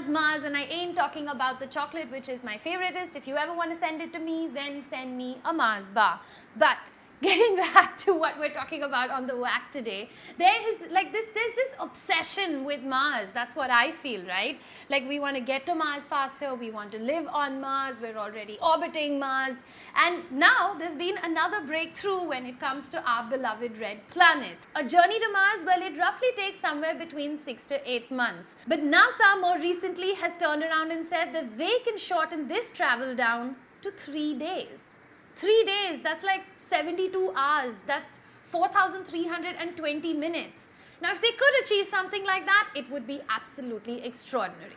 Mars, and I ain't talking about the chocolate, which is my favoriteest. If you ever want to send it to me, then send me a Mars bar. But getting back to what we're talking about on the Whack today, there's this obsession with Mars. That's what I feel, right? Like, we want to get to Mars faster, we want to live on Mars, we're already orbiting Mars, and now there's been another breakthrough when it comes to our beloved red planet. A journey to Mars, well, it roughly takes somewhere between 6 to 8 months. But NASA more recently has turned around and said that they can shorten this travel down to 3 days. 3 days, that's like 72 hours, that's 4,320 minutes. Now, if they could achieve something like that, it would be absolutely extraordinary.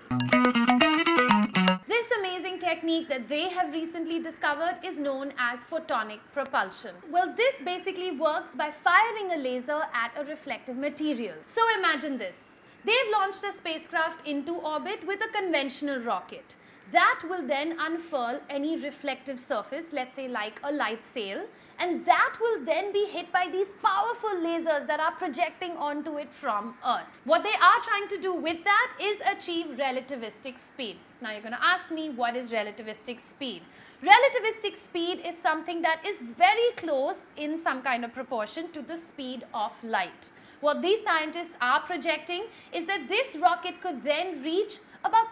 This amazing technique that they have recently discovered is known as photonic propulsion. Well, this basically works by firing a laser at a reflective material. So imagine this. They've launched a spacecraft into orbit with a conventional rocket. That will then unfurl any reflective surface, let's say like a light sail, and that will then be hit by these powerful lasers that are projecting onto it from Earth. What they are trying to do with that is achieve relativistic speed. Now you're going to ask me, what is relativistic speed? Relativistic speed is something that is very close in some kind of proportion to the speed of light. What these scientists are projecting is that this rocket could then reach about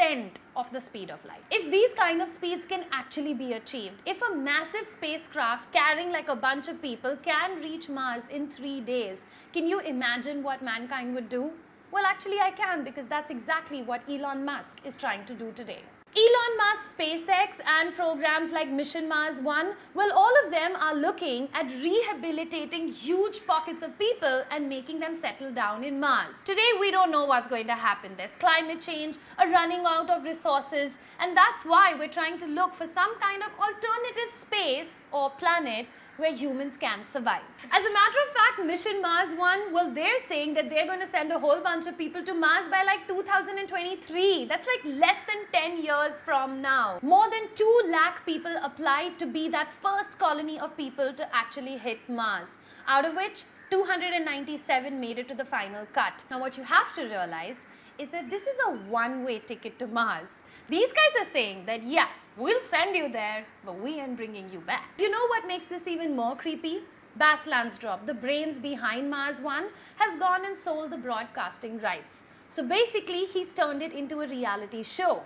30% of the speed of light. If these kind of speeds can actually be achieved, if a massive spacecraft carrying like a bunch of people can reach Mars in 3 days, can you imagine what mankind would do? Well, actually I can, because that's exactly what Elon Musk is trying to do today. Elon Musk's SpaceX and programs like Mission Mars 1, well, all of them are looking at rehabilitating huge pockets of people and making them settle down in Mars. Today, we don't know what's going to happen. There's climate change, a running out of resources, and that's why we're trying to look for some kind of alternative space or planet where humans can survive. As a matter of fact, Mission Mars 1, well, they're saying that they're going to send a whole bunch of people to Mars by like 2023. That's like less than 10 years from now. More than 2 lakh people applied to be that first colony of people to actually hit Mars, out of which 297 made it to the final cut. Now, what you have to realize is that this is a one-way ticket to Mars. These guys are saying that, yeah, we'll send you there, but we ain't bringing you back. You know what makes this even more creepy? Bas Lansdorp, the brains behind Mars 1, has gone and sold the broadcasting rights. So basically, he's turned it into a reality show.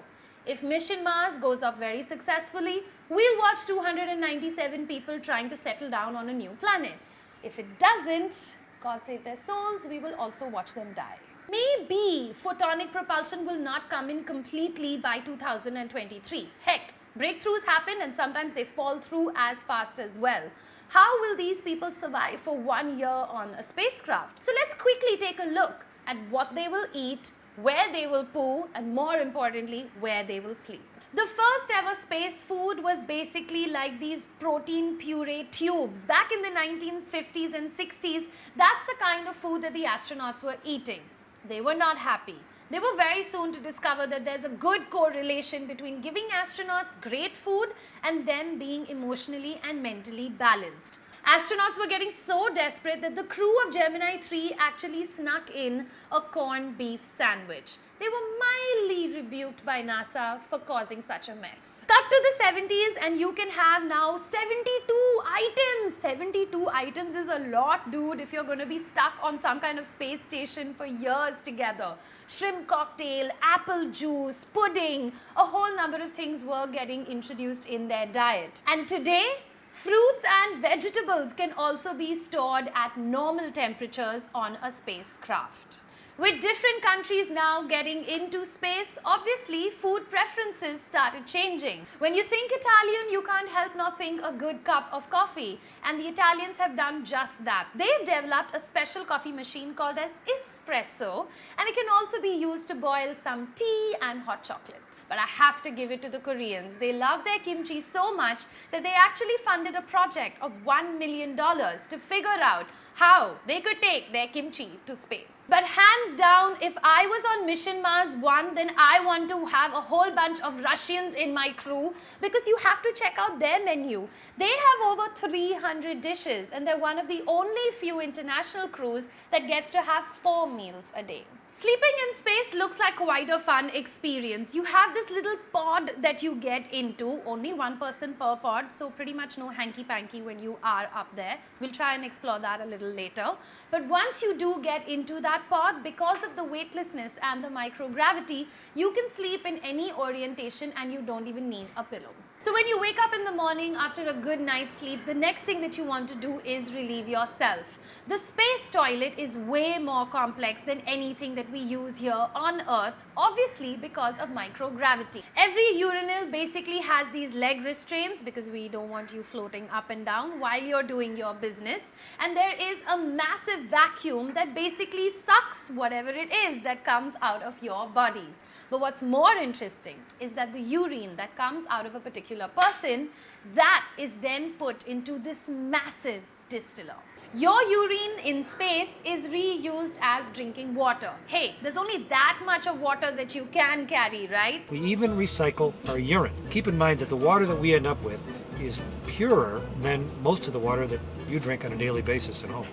If Mission Mars goes off very successfully, we'll watch 297 people trying to settle down on a new planet. If it doesn't, God save their souls, we will also watch them die. Maybe photonic propulsion will not come in completely by 2023. Heck, breakthroughs happen and sometimes they fall through as fast as well. How will these people survive for 1 year on a spacecraft? So let's quickly take a look at what they will eat, where they will poo, and more importantly, where they will sleep. The first ever space food was basically like these protein puree tubes. Back in the 1950s and 60s, that's the kind of food that the astronauts were eating. They were not happy. They were very soon to discover that there's a good correlation between giving astronauts great food and them being emotionally and mentally balanced. Astronauts were getting so desperate that the crew of Gemini 3 actually snuck in a corned beef sandwich. They were mildly rebuked by NASA for causing such a mess. Cut to the 70s and you can have now 72 items. 72 items is a lot, dude, if you're going to be stuck on some kind of space station for years together. Shrimp cocktail, apple juice, pudding, a whole number of things were getting introduced in their diet. And today, fruits and vegetables can also be stored at normal temperatures on a spacecraft. With different countries now getting into space, obviously food preferences started changing. When you think Italian, you can't help not think a good cup of coffee. And the Italians have done just that. They've developed a special coffee machine called as espresso, and it can also be used to boil some tea and hot chocolate. But I have to give it to the Koreans. They love their kimchi so much that they actually funded a project of $1 million to figure out how they could take their kimchi to space. But hands down, if I was on Mission Mars 1, then I want to have a whole bunch of Russians in my crew, because you have to check out their menu. They have over 300 dishes, and they're one of the only few international crews that gets to have 4 meals a day. Sleeping in space looks like quite a fun experience. You have this little pod that you get into, only one person per pod, so pretty much no hanky-panky when you are up there. We'll try and explore that a little later. But once you do get into that pod, because of the weightlessness and the microgravity, you can sleep in any orientation and you don't even need a pillow. So when you wake up in the morning after a good night's sleep, the next thing that you want to do is relieve yourself. The space toilet is way more complex than anything that we use here on Earth, obviously because of microgravity. Every urinal basically has these leg restraints because we don't want you floating up and down while you're doing your business. And there is a massive vacuum that basically sucks whatever it is that comes out of your body. But what's more interesting is that the urine that comes out of a particular person, that is then put into this massive distiller. Your urine in space is reused as drinking water. Hey, there's only that much of water that you can carry, right? We even recycle our urine. Keep in mind that the water that we end up with is purer than most of the water that you drink on a daily basis at home.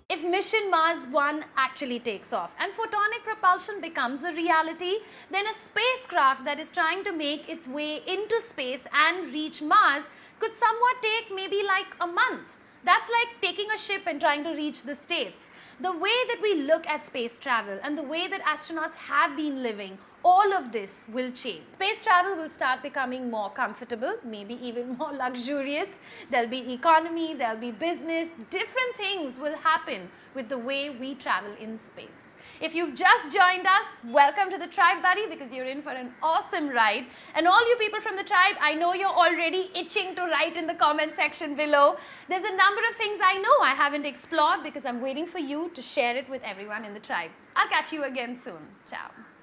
If mission Mars 1 actually takes off and photonic propulsion becomes a reality, then a spacecraft that is trying to make its way into space and reach Mars could somewhat take maybe like a month. That's like taking a ship and trying to reach the States. The way that we look at space travel and the way that astronauts have been living, all of this will change. Space travel will start becoming more comfortable, maybe even more luxurious. There'll be economy, there'll be business, different things will happen with the way we travel in space. If you've just joined us, welcome to the tribe, buddy, because you're in for an awesome ride. And all you people from the tribe, I know you're already itching to write in the comment section below. There's a number of things I know I haven't explored because I'm waiting for you to share it with everyone in the tribe. I'll catch you again soon. Ciao.